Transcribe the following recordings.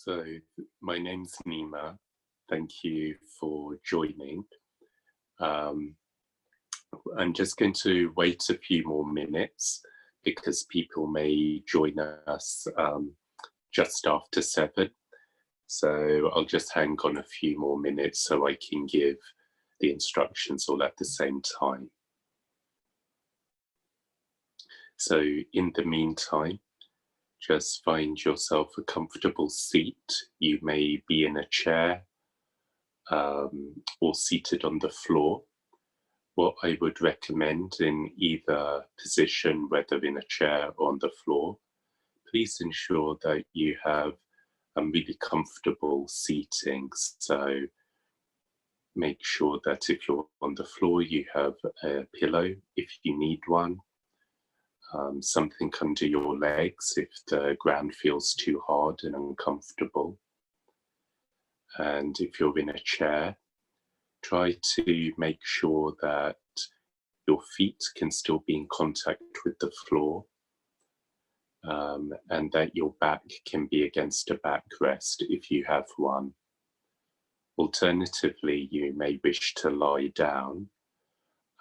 So, my name's Nyima. Thank you for joining. Um, I'm just going to wait a few more minutes because people may join us just after 7. So I'll just hang on a few more minutes so I can give the instructions all at the same time. So in the meantime, just find yourself a comfortable seat. You may be in a chair or seated on the floor. What I would recommend in either position, whether in a chair or on the floor, please ensure that you have really comfortable seating. So make sure that if you're on the floor, you have a pillow if you need one, something under your legs if the ground feels too hard and uncomfortable. And if you're in a chair, try to make sure that your feet can still be in contact with the floor, and that your back can be against a backrest if you have one. Alternatively, you may wish to lie down.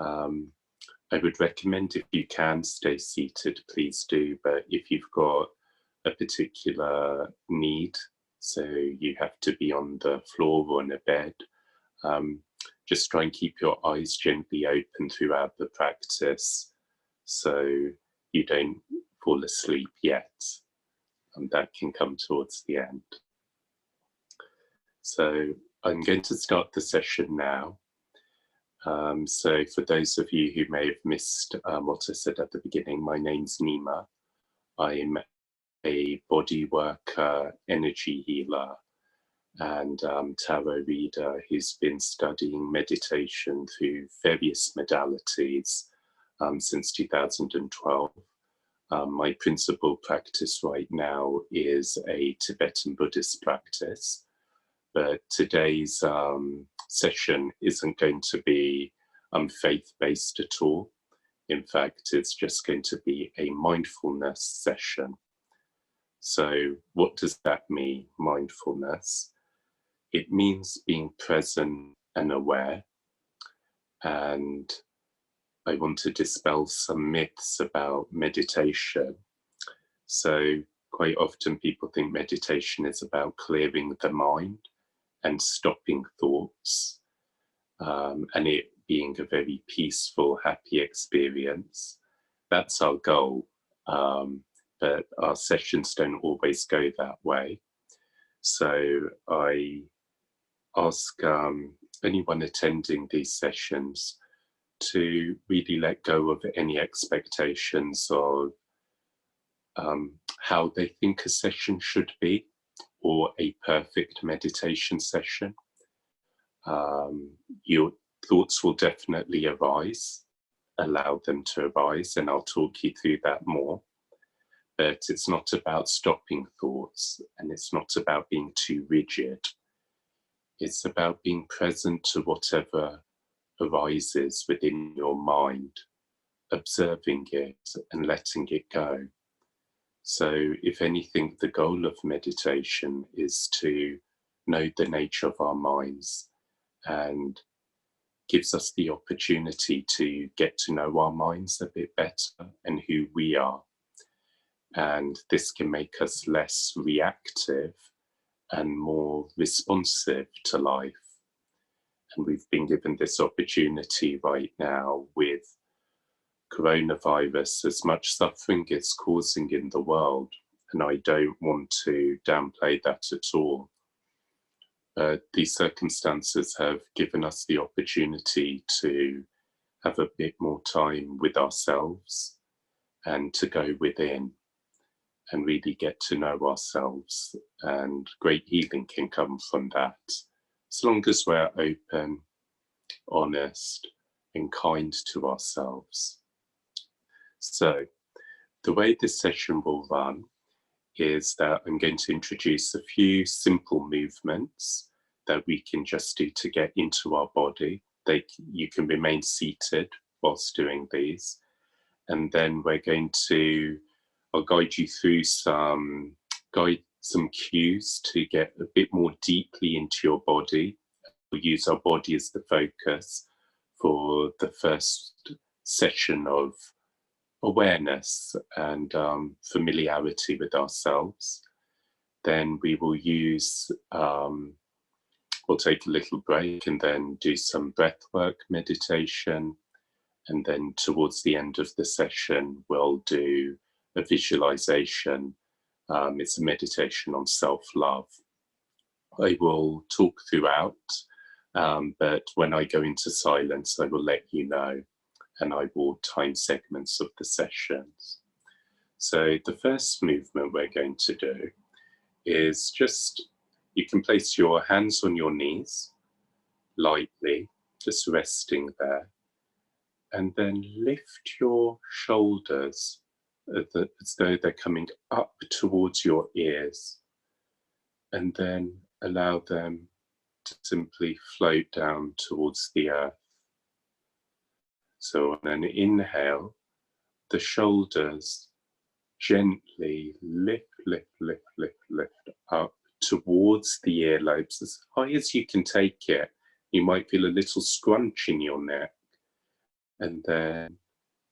I would recommend if you can stay seated, please do, but if you've got a particular need, so you have to be on the floor or on a bed, just try and keep your eyes gently open throughout the practice so you don't fall asleep yet, and that can come towards the end. So I'm going to start the session now. So for those of you who may have missed what I said at the beginning, my name's Nyima. I'm a body worker, energy healer, and tarot reader who's been studying meditation through various modalities since 2012. My principal practice right now is a Tibetan Buddhist practice, but today's session isn't going to be faith-based at all. In fact, it's just going to be a mindfulness session. So what does that mean, mindfulness? It means being present and aware. And I want to dispel some myths about meditation. So quite often people think meditation is about clearing the mind and stopping thoughts, and it being a very peaceful, happy experience. That's our goal, but our sessions don't always go that way. So I ask anyone attending these sessions to really let go of any expectations of how they think a session should be, or a perfect meditation session. Your thoughts will definitely arise. Allow them to arise, and I'll talk you through that more. But it's not about stopping thoughts, and it's not about being too rigid. It's about being present to whatever arises within your mind, observing it and letting it go. So if anything, the goal of meditation is to know the nature of our minds, and gives us the opportunity to get to know our minds a bit better and who we are. And this can make us less reactive and more responsive to life. And we've been given this opportunity right now with coronavirus, as much suffering it's causing in the world, and I don't want to downplay that at all. These circumstances have given us the opportunity to have a bit more time with ourselves and to go within and really get to know ourselves, and great healing can come from that, as long as we're open, honest, and kind to ourselves. So the way this session will run is that I'm going to introduce a few simple movements that we can just do to get into our body. You can remain seated whilst doing these. And then I'll guide you through some some cues to get a bit more deeply into your body. We'll use our body as the focus for the first session of awareness and familiarity with ourselves. Then we will use, we'll take a little break and then do some breath work meditation. And then towards the end of the session, we'll do a visualization. It's a meditation on self-love. I will talk throughout, but when I go into silence, I will let you know, and I will time segments of the sessions. So the first movement we're going to do is just, you can place your hands on your knees, lightly, just resting there, and then lift your shoulders as though they're coming up towards your ears, and then allow them to simply float down towards the earth. So on an inhale, the shoulders gently lift up towards the earlobes as high as you can take it. You might feel a little scrunch in your neck, and then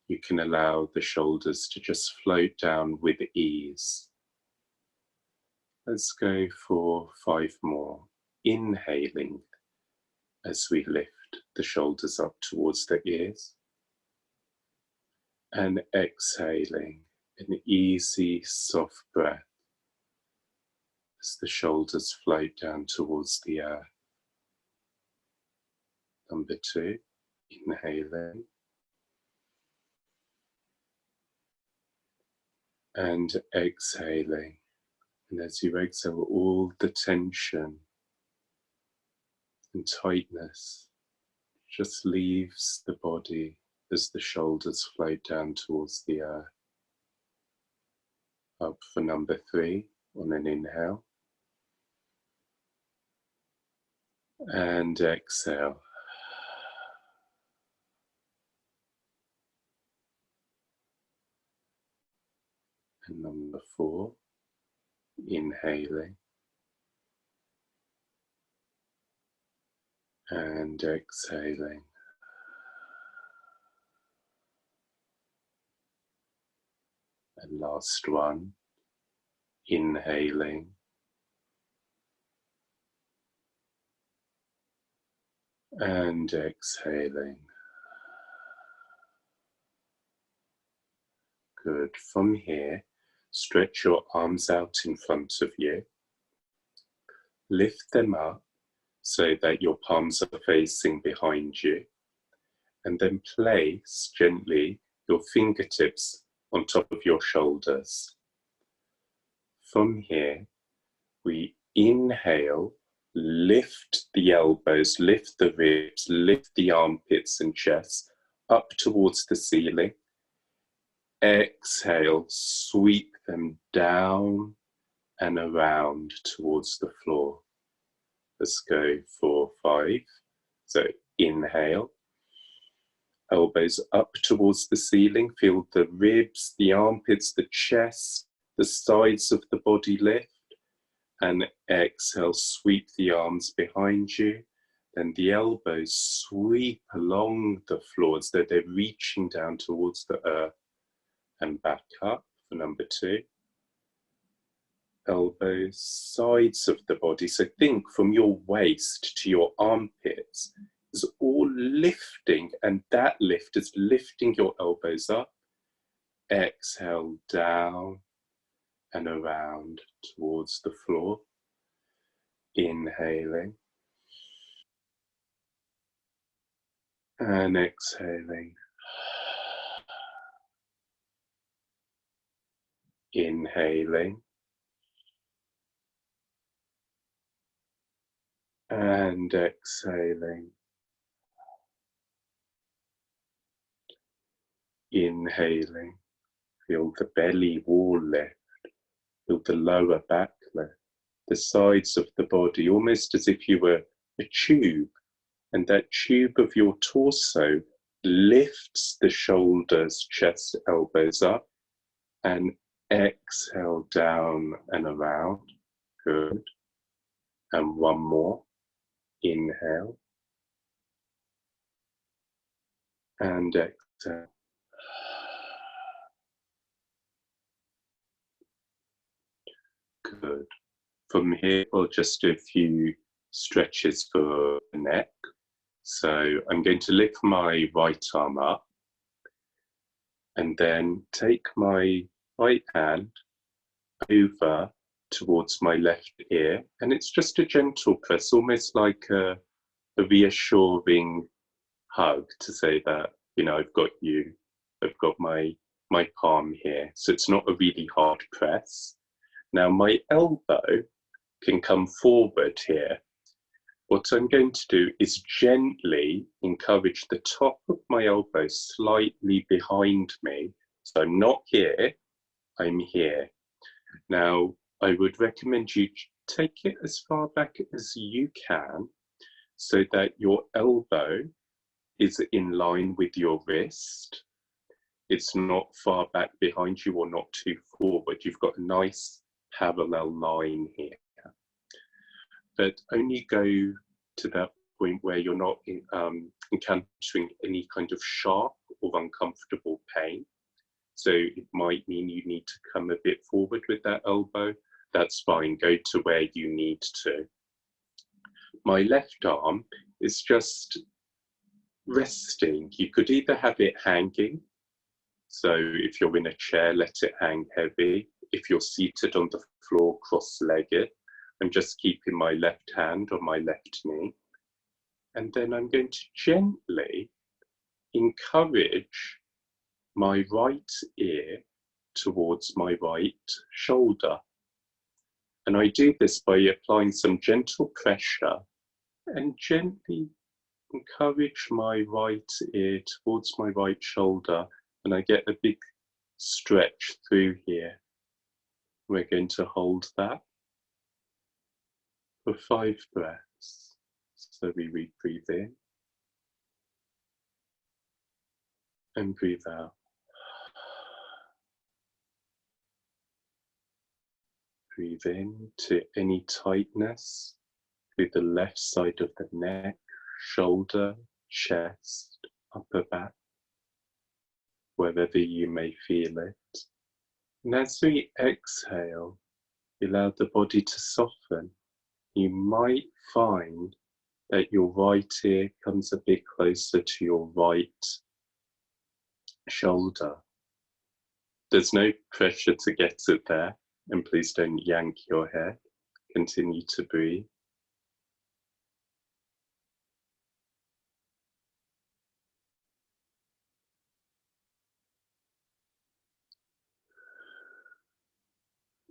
you can allow the shoulders to just float down with ease. Let's go for 5 more. Inhaling as we lift the shoulders up towards the ears, and exhaling an easy, soft breath as the shoulders float down towards the earth. Number 2, inhaling and exhaling. And as you exhale, all the tension and tightness just leaves the body as the shoulders float down towards the earth. Up for number 3 on an inhale. And exhale. And number 4, inhaling and exhaling. And last one, inhaling and exhaling. Good. From here, stretch your arms out in front of you. Lift them up so that your palms are facing behind you. And then place gently your fingertips on top of your shoulders. From here, we inhale, lift the elbows, lift the ribs, lift the armpits and chest up towards the ceiling. Exhale, sweep them down and around towards the floor. Let's go for 5. So inhale, elbows up towards the ceiling. Feel the ribs, the armpits, the chest, the sides of the body lift. And exhale, sweep the arms behind you. Then the elbows sweep along the floor as though they're reaching down towards the earth. And back up for number 2. Elbows, sides of the body. So think from your waist to your armpits is all lifting, and that lift is lifting your elbows up. Exhale, down and around towards the floor. Inhaling and exhaling. Inhaling and exhaling. Inhaling, feel the belly wall lift, feel the lower back lift, the sides of the body, almost as if you were a tube, and that tube of your torso lifts the shoulders, chest, elbows up, and exhale down and around. Good. And one more. Inhale. And exhale. Good. From here, we'll just do a few stretches for the neck. So I'm going to lift my right arm up and then take my right hand over towards my left ear. And it's just a gentle press, almost like a reassuring hug to say that, you know, I've got you, I've got my palm here. So it's not a really hard press. Now my elbow can come forward here. What I'm going to do is gently encourage the top of my elbow slightly behind me. So I'm not here, I'm here. Now, I would recommend you take it as far back as you can so that your elbow is in line with your wrist. It's not far back behind you or not too forward. You've got a nice parallel line here. But only go to that point where you're not encountering any kind of sharp or uncomfortable pain. So it might mean you need to come a bit forward with that elbow. That's fine, go to where you need to. My left arm is just resting. You could either have it hanging. So if you're in a chair, let it hang heavy. If you're seated on the floor, cross-legged, I'm just keeping my left hand on my left knee. And then I'm going to gently encourage my right ear towards my right shoulder. And I do this by applying some gentle pressure and gently encourage my right ear towards my right shoulder. And I get a big stretch through here. We're going to hold that for 5 breaths. So we breathe in and breathe out. Breathe in to any tightness through the left side of the neck, shoulder, chest, upper back, wherever you may feel it. And as we exhale, allow the body to soften. You might find that your right ear comes a bit closer to your right shoulder. There's no pressure to get it there, and please don't yank your head. Continue to breathe.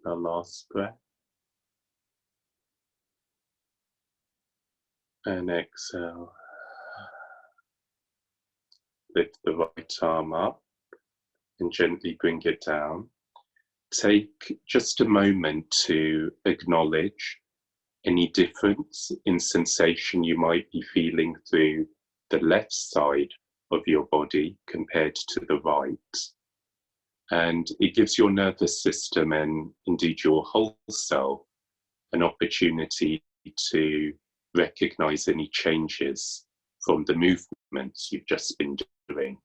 Our last breath. And exhale. Lift the right arm up and gently bring it down. Take just a moment to acknowledge any difference in sensation you might be feeling through the left side of your body compared to the right. And it gives your nervous system and indeed your whole self an opportunity to recognize any changes from the movements you've just been doing.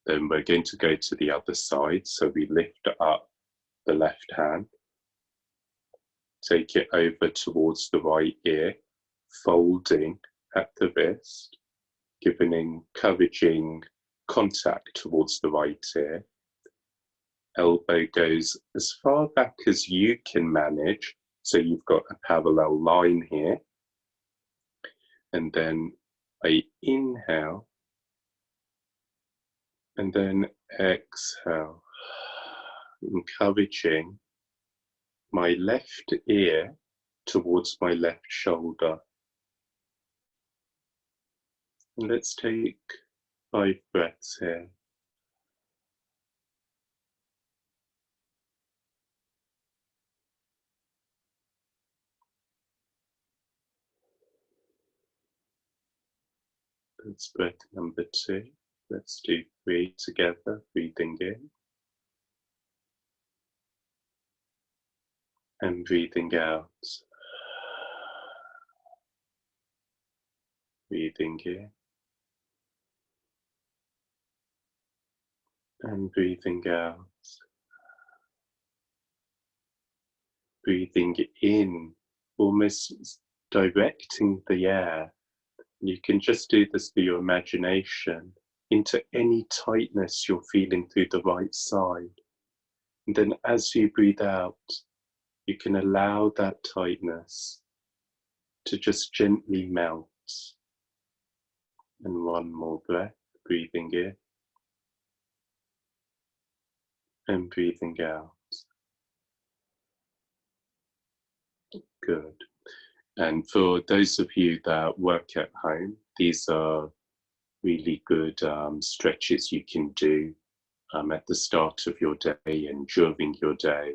Then we're going to go to the other side. So we lift up the left hand, take it over towards the right ear, folding at the wrist, giving encouraging contact towards the right ear. Elbow goes as far back as you can manage, so you've got a parallel line here. And then I inhale, and then exhale, encouraging my left ear towards my left shoulder. And let's take 5 breaths here. That's breath number 2. Let's do 3 together, breathing in. And breathing out, breathing in, and breathing out, breathing in, almost directing the air. You can just do this for your imagination into any tightness you're feeling through the right side. And then as you breathe out, you can allow that tightness to just gently melt. And one more breath, breathing in and breathing out. Good. And for those of you that work at home, these are really good stretches you can do at the start of your day and during your day,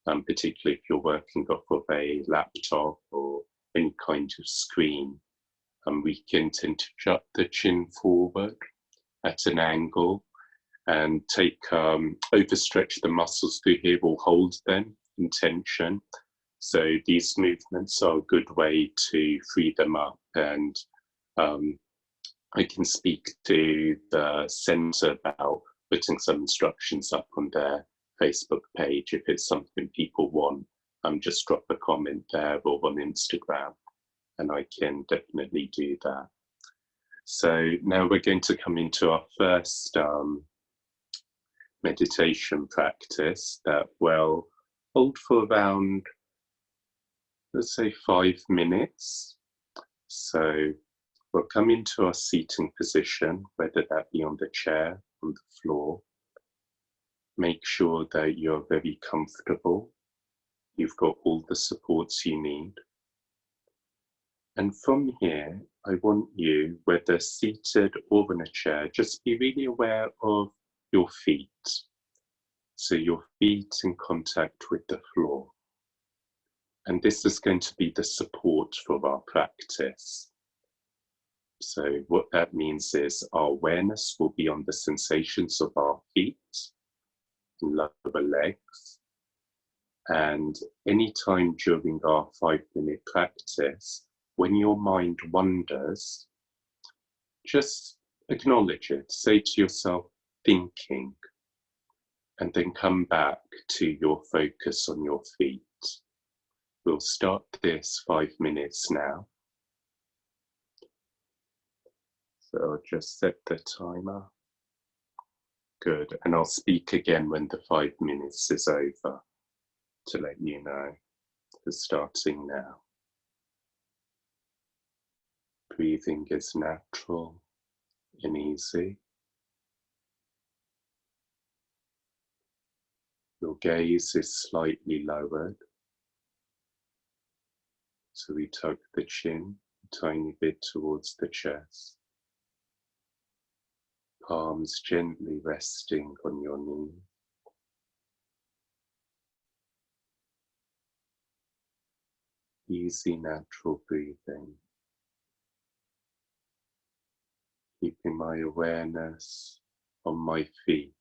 particularly if you're working off of a laptop or any kind of screen. We can tend to jut the chin forward at an angle and overstretch the muscles through here, or hold them in tension. So these movements are a good way to free them up. And I can speak to the centre about putting some instructions up on their Facebook page if it's something people want. Just drop a comment there or on Instagram, and I can definitely do that. So now we're going to come into our first meditation practice that will hold for around, let's say, 5 minutes. So we'll come into our seating position, whether that be on the chair, on the floor. Make sure that you're very comfortable. You've got all the supports you need. And from here, I want you, whether seated or in a chair, just be really aware of your feet. So your feet in contact with the floor. And this is going to be the support for our practice. So what that means is our awareness will be on the sensations of our feet, lower legs. And anytime during our 5-minute practice, when your mind wanders, just acknowledge it. Say to yourself, thinking, and then come back to your focus on your feet. We'll start this 5 minutes now. So I'll just set the timer. Good. And I'll speak again when the 5 minutes is over to let you know. It's starting now. Breathing is natural and easy. Your gaze is slightly lowered. So we tuck the chin a tiny bit towards the chest. Palms gently resting on your knee. Easy, natural breathing. Keeping my awareness on my feet.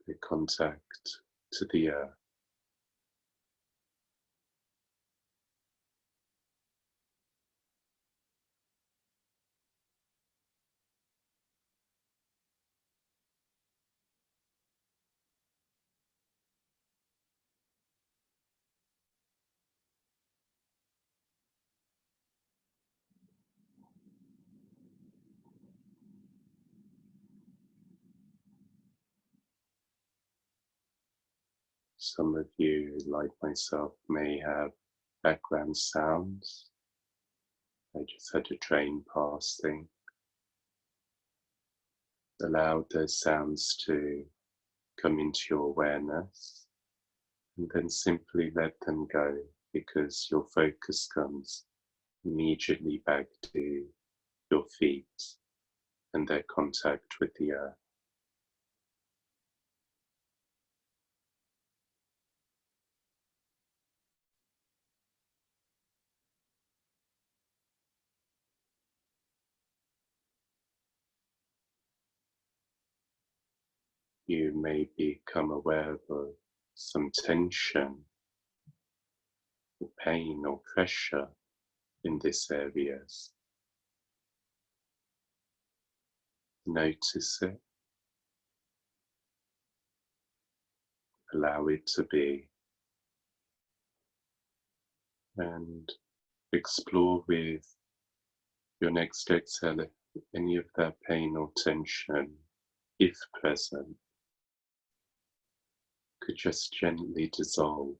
The contact to the earth. Some of you, like myself, may have background sounds. I just had a train passing. Allow those sounds to come into your awareness, and then simply let them go, because your focus comes immediately back to your feet and their contact with the earth. you may become aware of some tension, or pain or pressure in these areas. Notice it, allow it to be, and explore with your next exhale if any of that pain or tension, if present, could just gently dissolve.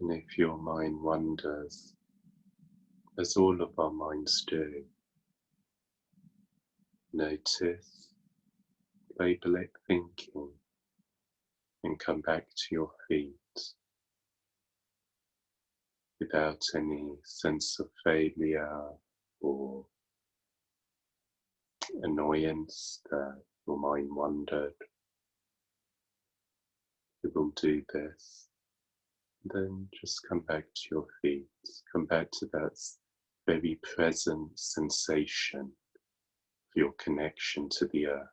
And if your mind wanders, as all of our minds do, notice, label it thinking, and come back to your feet without any sense of failure or annoyance that your mind wandered. You will do this. Then just come back to your feet. Come back to that very present sensation of your connection to the earth.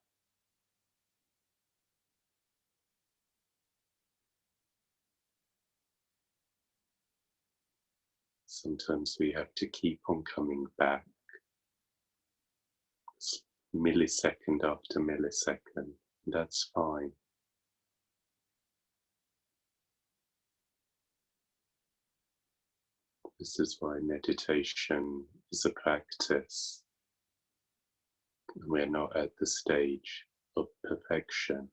Sometimes we have to keep on coming back, millisecond after millisecond. That's fine. This is why meditation is a practice. We're not at the stage of perfection.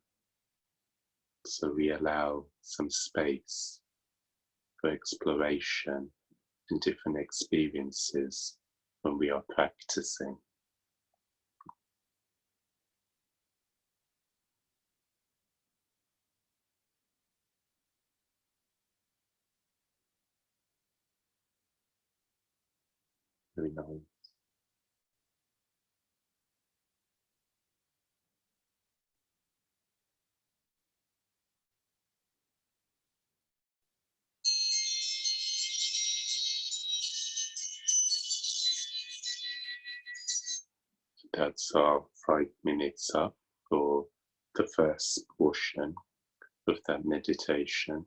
So we allow some space for exploration and different experiences when we are practicing. Very nice. That's our 5 minutes up for the first portion of that meditation.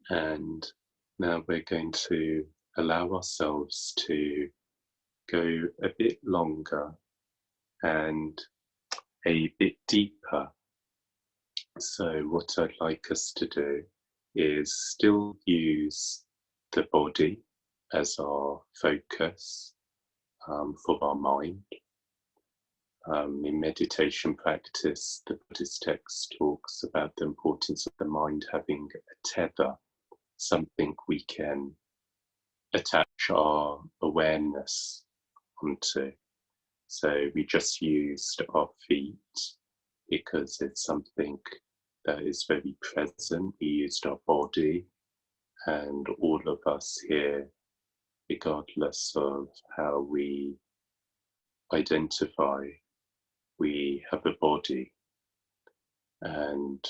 And now we're going to allow ourselves to go a bit longer and a bit deeper. So what I'd like us to do is still use the body as our focus for our mind. In meditation practice, the Buddhist text talks about the importance of the mind having a tether, something we can attach our awareness onto. So we just used our feet because it's something that is very present. We used our body, and all of us here, regardless of how we identify, we have a body, and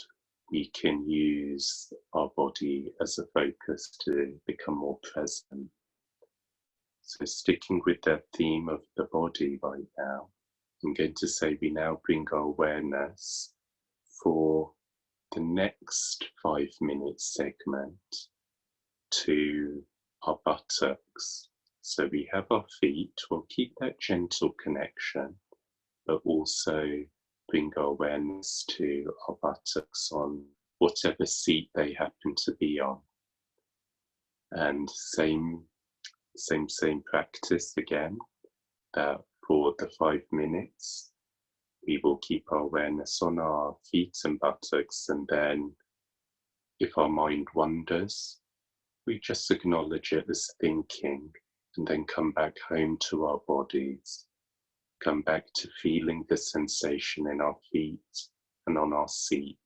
we can use our body as a focus to become more present. So sticking with that theme of the body right now, I'm going to say we now bring our awareness for the next 5-minute segment to our buttocks. So we have our feet, we'll keep that gentle connection, but also bring our awareness to our buttocks on whatever seat they happen to be on. And same practice again, for the 5 minutes. we will keep our awareness on our feet and buttocks, and then if our mind wanders, we just acknowledge it as thinking and then come back home to our bodies, come back to feeling the sensation in our feet and on our seat,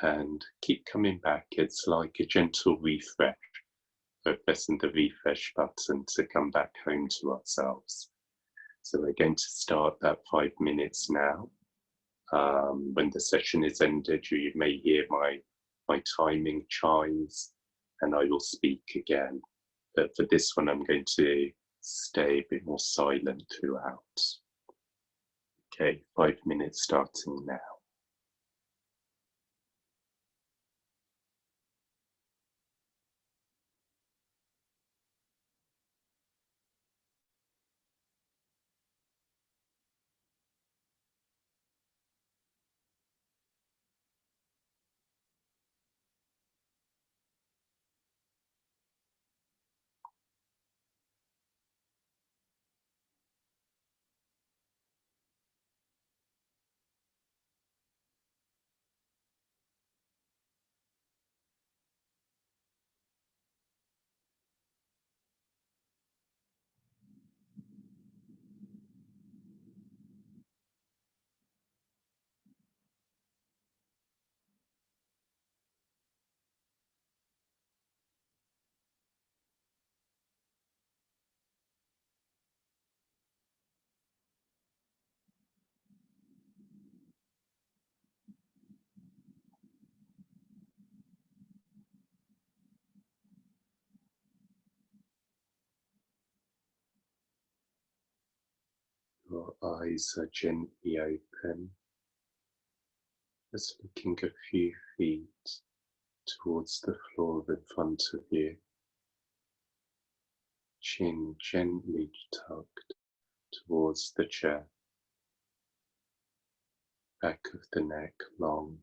and keep coming back. It's like a gentle refresh. We're pressing the refresh button to come back home to ourselves. So we're going to start that 5 minutes now. When the session is ended, you may hear my timing chimes and I will speak again. But for this one, I'm going to stay a bit more silent throughout. Okay, 5 minutes starting now. Your eyes are gently open, just looking a few feet towards the floor in front of you. Chin gently tucked towards the chair. Back of the neck long.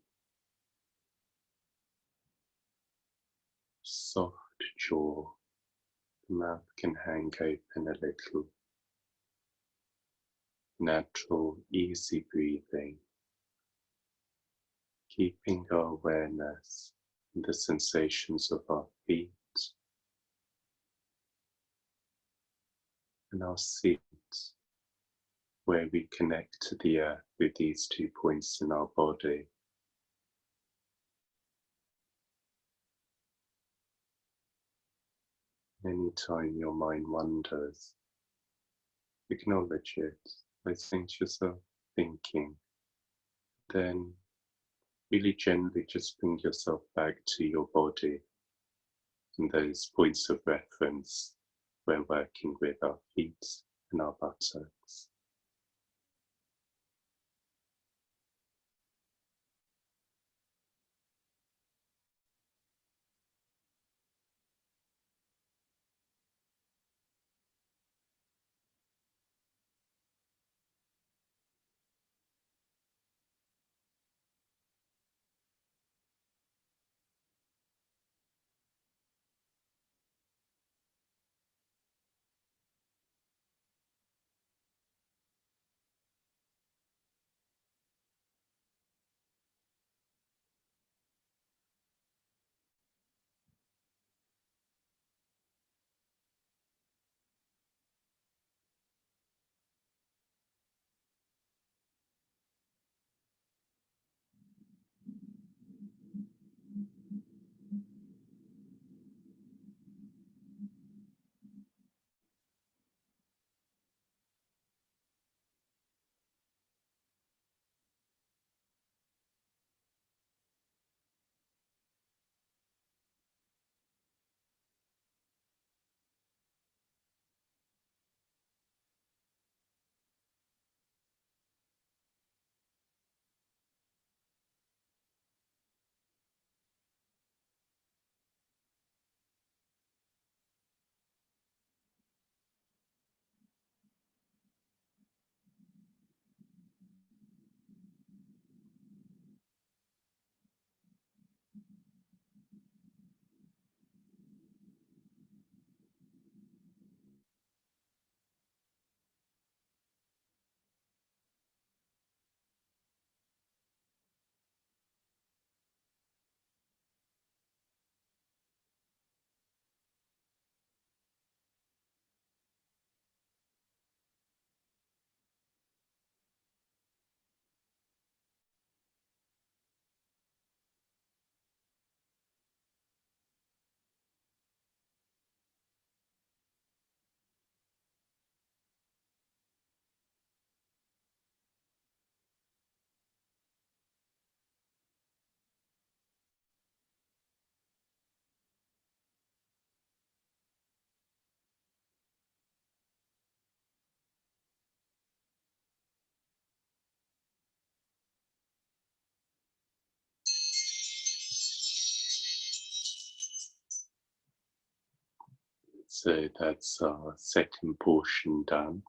Soft jaw. The mouth can hang open a little. Natural, easy breathing. Keeping our awareness in the sensations of our feet and our seat, where we connect to the earth with these 2 points in our body. Anytime your mind wanders, acknowledge it by saying to yourself, thinking. Then really gently just bring yourself back to your body and those points of reference. We're working with our feet and our buttocks. So that's our second portion done.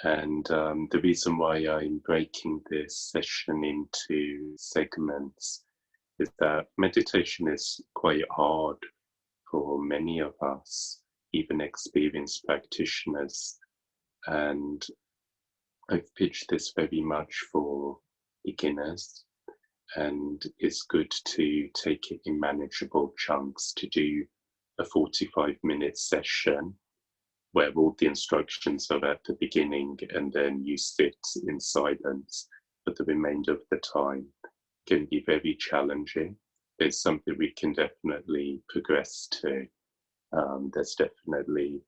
And the reason why I'm breaking this session into segments is that meditation is quite hard for many of us, even experienced practitioners. And I've pitched this very much for beginners, and it's good to take it in manageable chunks, to do a 45-minute session where all the instructions are at the beginning and then you sit in silence for the remainder of the time. It can be very challenging. It's something we can definitely progress to. There's definitely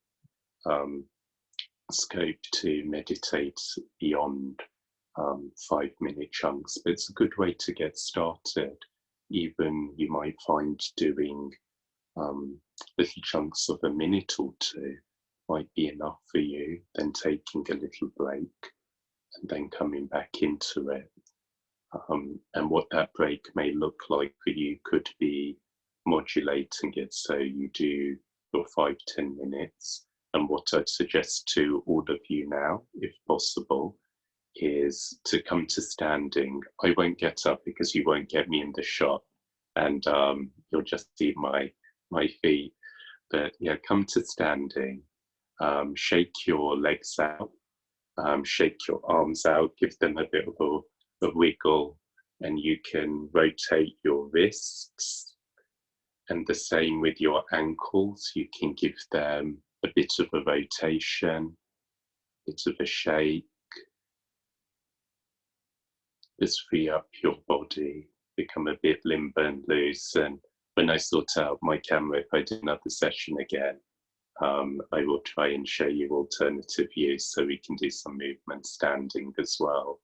scope to meditate beyond 5-minute chunks, but it's a good way to get started. Even you might find doing little chunks of a minute or two might be enough for you, then taking a little break and then coming back into it. And what that break may look like for you could be modulating it, so you do your 5-10 minutes. And what I'd suggest to all of you now, if possible, is to come to standing. I won't get up because you won't get me in the shot, and you'll just see my feet. But yeah, come to standing. Shake your legs out, shake your arms out, give them a bit of a wiggle, and you can rotate your wrists. And the same with your ankles, you can give them a bit of a rotation, a bit of a shake. Just free up your body, become a bit limber and loose. And when I sort out my camera, if I do another session again, I will try and show you alternative views so we can do some movement standing as well.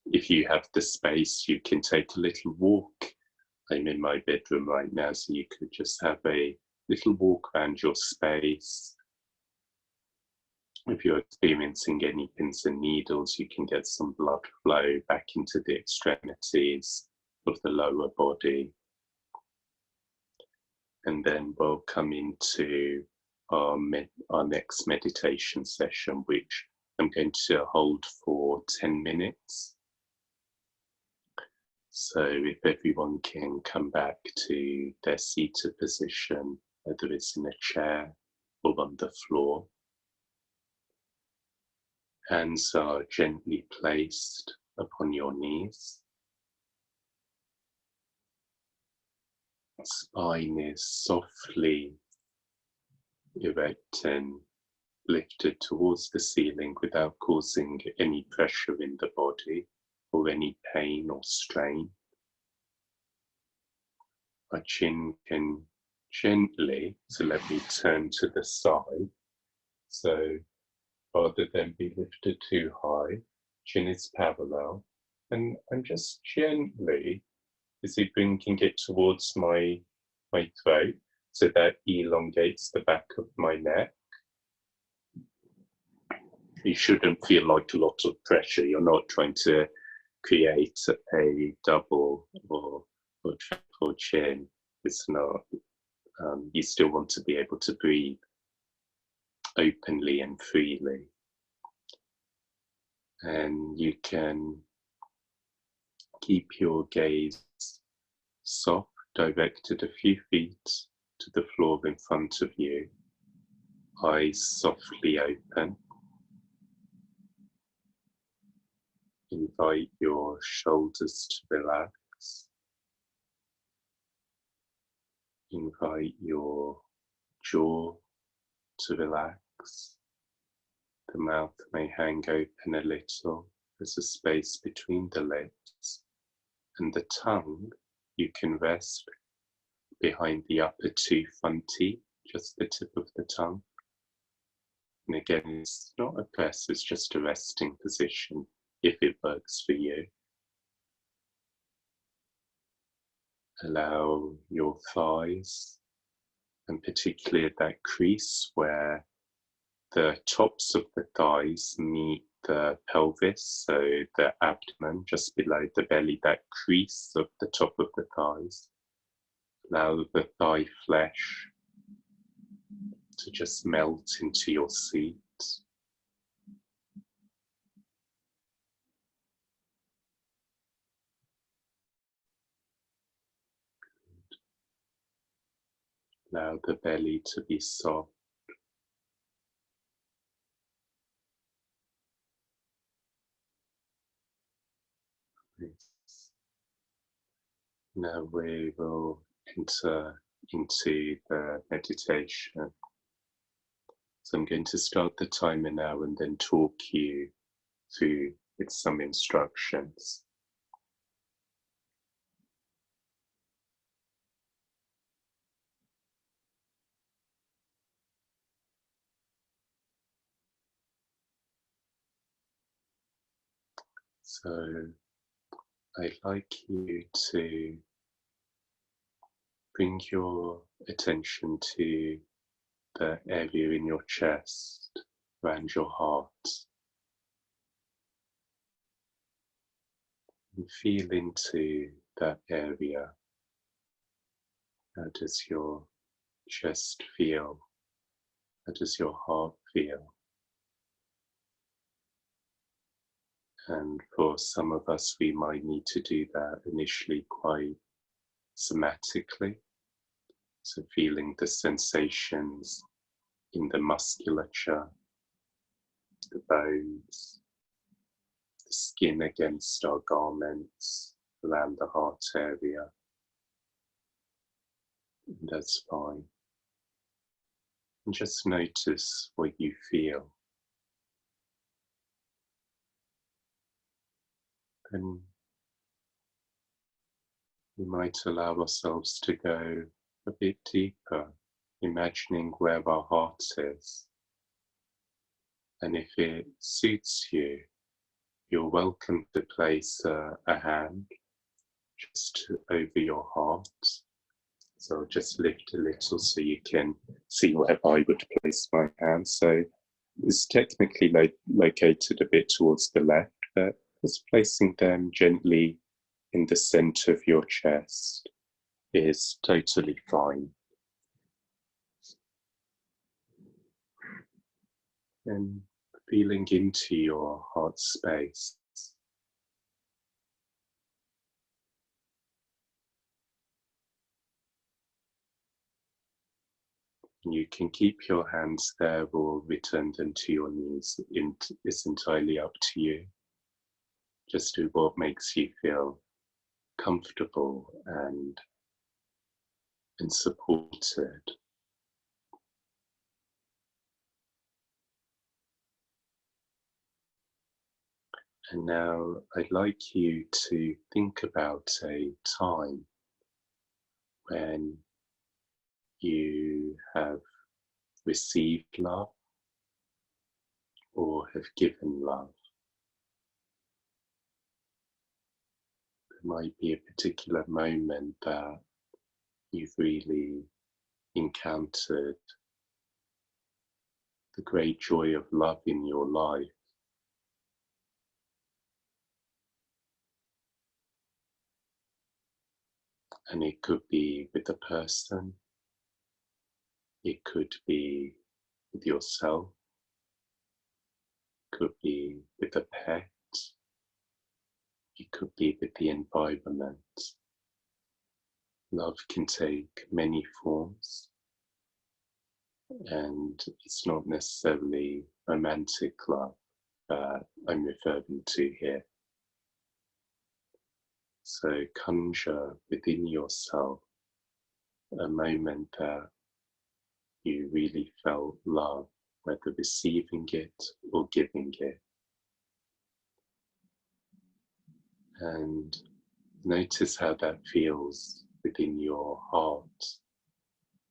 If you have the space, you can take a little walk. I'm in my bedroom right now, so you could just have a little walk around your space. If you're experiencing any pins and needles, you can get some blood flow back into the extremities of the lower body. And then we'll come into our next meditation session, which I'm going to hold for 10 minutes. So if everyone can come back to their seated position, whether it's in a chair or on the floor. Hands are gently placed upon your knees. Spine is softly erect and lifted towards the ceiling without causing any pressure in the body or any pain or strain. Our chin can gently, so let me turn to the side. So rather than be lifted too high, chin is parallel, and just gently, is it bringing it towards my throat, so that elongates the back of my neck. You shouldn't feel like a lot of pressure. You're not trying to create a double or triple chin. It's not. You still want to be able to breathe openly and freely. And you can keep your gaze soft, directed a few feet to the floor in front of you. Eyes softly open. Invite your shoulders to relax. Invite your jaw to relax. The mouth may hang open a little. There's a space between the lips. And the tongue, you can rest behind the upper two front teeth, just the tip of the tongue. And again, it's not a press, it's just a resting position, if it works for you. Allow your thighs, and particularly that crease where the tops of the thighs meet the pelvis, so the abdomen just below the belly, that crease of the top of the thighs. Allow the thigh flesh to just melt into your seat. Allow the belly to be soft. Now we will enter into the meditation. So I'm going to start the timer now and then talk you through with some instructions. So I'd like you to bring your attention to the area in your chest, around your heart, and feel into that area. How does your chest feel? How does your heart feel? And for some of us, we might need to do that initially quite somatically. So feeling the sensations in the musculature, the bones, the skin against our garments, around the heart area. And that's fine. And just notice what you feel. And we might allow ourselves to go a bit deeper, imagining where our heart is. And if it suits you, you're welcome to place a hand just over your heart. So I'll just lift a little so you can see where I would place my hand. So it's technically located a bit towards the left, but just placing them gently in the center of your chest is totally fine. And feeling into your heart space. You can keep your hands there or return them to your knees. It's entirely up to you. Just do what makes you feel comfortable and supported. And now I'd like you to think about a time when you have received love or have given love. There might be a particular moment that you've really encountered the great joy of love in your life. And it could be with a person, it could be with yourself, it could be with a pet, it could be with the environment. Love can take many forms, and it's not necessarily romantic love that I'm referring to here. So conjure within yourself a moment that you really felt love, whether receiving it or giving it. And notice how that feels within your heart,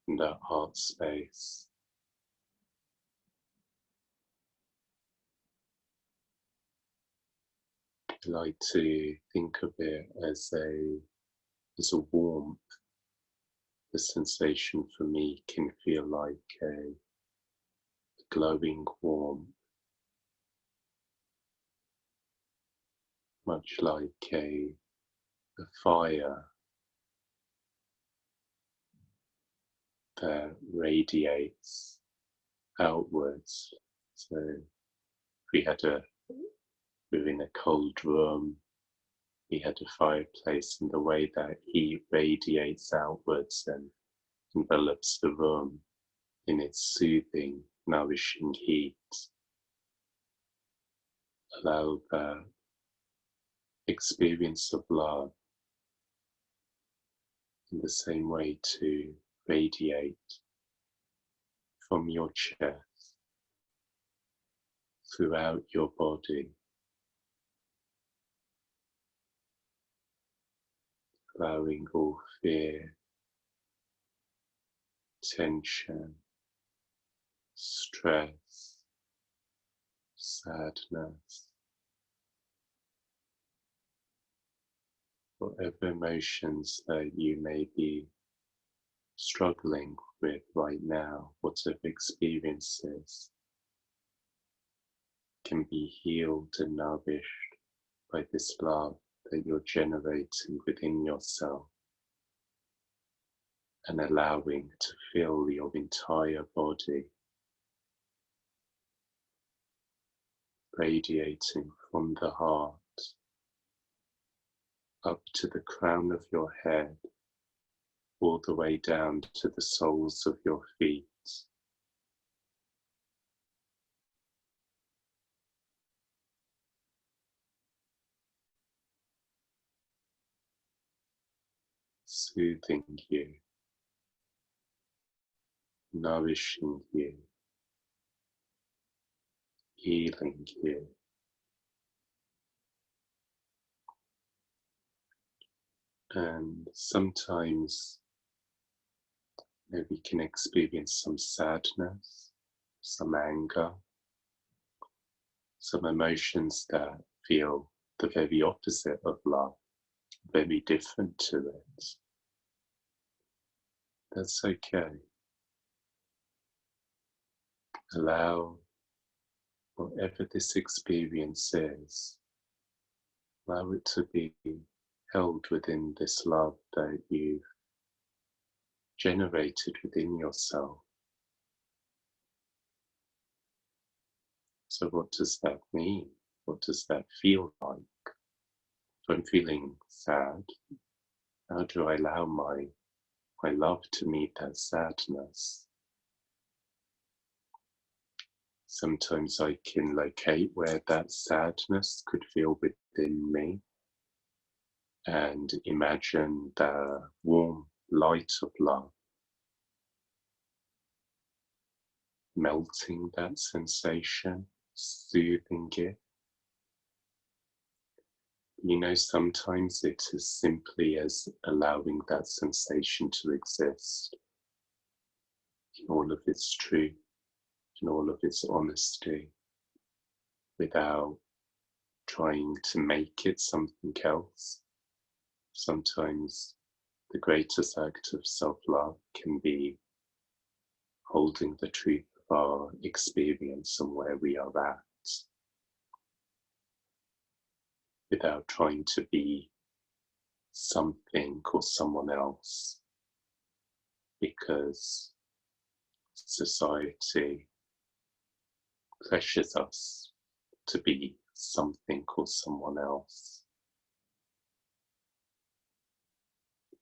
in that heart space. I like to think of it as a warmth. The sensation for me can feel like a glowing warmth, much like a fire that radiates outwards. So we're in a cold room, we had a fireplace, and the way that heat radiates outwards and envelops the room in its soothing, nourishing heat. Allow the experience of love in the same way to radiate from your chest throughout your body, allowing all fear, tension, stress, sadness, whatever emotions that you may be struggling with right now, whatever experiences can be healed and nourished by this love that you're generating within yourself and allowing to fill your entire body, radiating from the heart up to the crown of your head, all the way down to the soles of your feet. Soothing you, nourishing you, healing you. And sometimes we can experience some sadness, some anger, some emotions that feel the very opposite of love, very different to it. That's okay. Allow whatever this experience is, allow it to be held within this love that you've generated within yourself. So what does that mean? What does that feel like? If I'm feeling sad, how do I allow my love to meet that sadness? Sometimes I can locate where that sadness could feel within me and imagine the warm light of love melting that sensation, soothing it. You know, sometimes it is simply as allowing that sensation to exist in all of its truth, in all of its honesty, without trying to make it something else. Sometimes the greatest act of self-love can be holding the truth of our experience and where we are at, without trying to be something or someone else, because society pressures us to be something or someone else.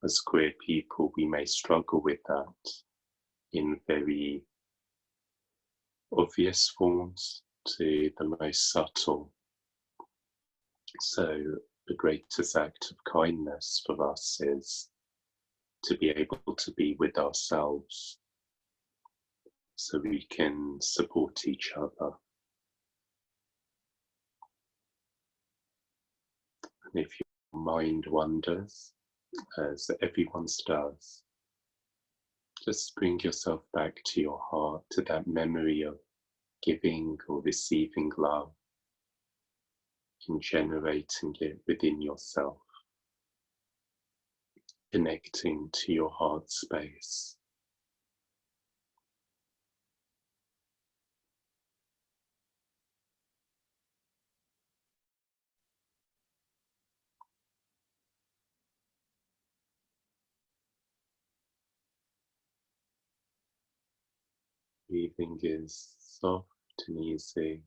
As queer people, we may struggle with that in very obvious forms to the most subtle. So the greatest act of kindness for us is to be able to be with ourselves so we can support each other. And if your mind wanders, as everyone's does, just bring yourself back to your heart, to that memory of giving or receiving love and generating it within yourself, connecting to your heart space. Breathing is soft and easy.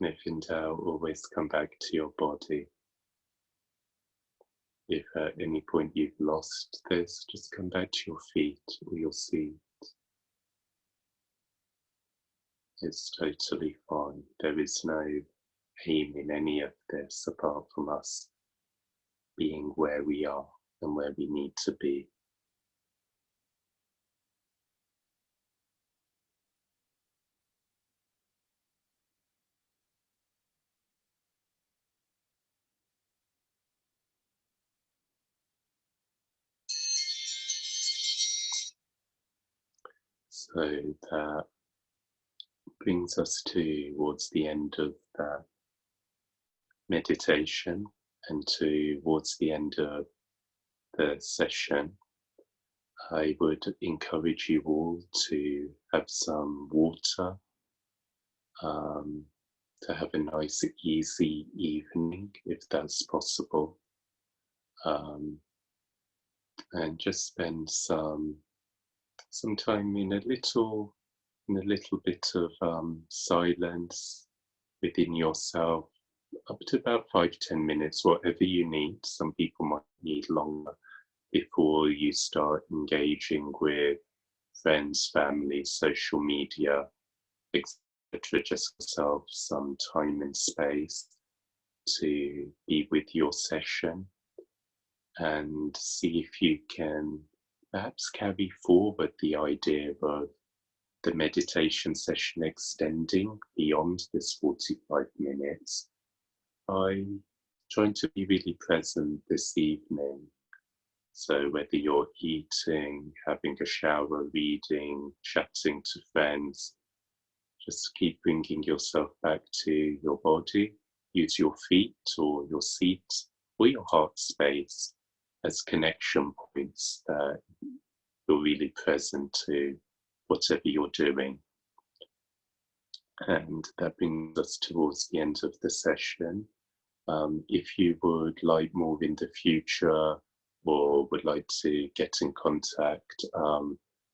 And if in doubt, always come back to your body. If at any point you've lost this, just come back to your feet or your seat. It's totally fine. There is no aim in any of this apart from us being where we are and where we need to be. So that brings us towards the end of that meditation and towards the end of the session. I would encourage you all to have some water, to have a nice, easy evening if that's possible, and just spend some time in a little bit of silence within yourself, up to about 5-10 minutes, whatever you need. Some people might need longer before you start engaging with friends, family, social media, etc. Just yourself some time and space to be with your session and see if you can perhaps carry forward the idea of the meditation session extending beyond this 45 minutes by trying to be really present this evening. So whether you're eating, having a shower, reading, chatting to friends, just keep bringing yourself back to your body. Use your feet or your seat or your heart space as connection points that you're really present to whatever you're doing. And that brings us towards the end of the session. If you would like more in the future or would like to get in contact,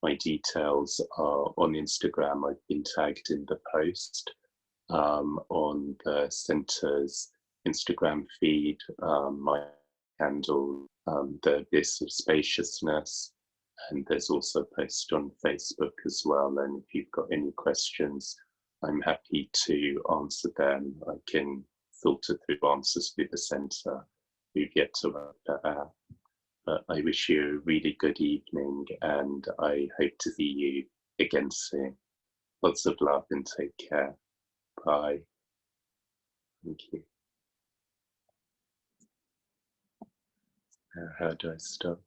my details are on Instagram. I've been tagged in the post on the centre's Instagram feed. My handle, the Abyss of Spaciousness, and there's also a post on Facebook as well. And if you've got any questions, I'm happy to answer them. I can filter through answers through the centre. We've yet to work that out. But I wish you a really good evening and I hope to see you again soon. Lots of love and take care. Bye. Thank you. How do I stop?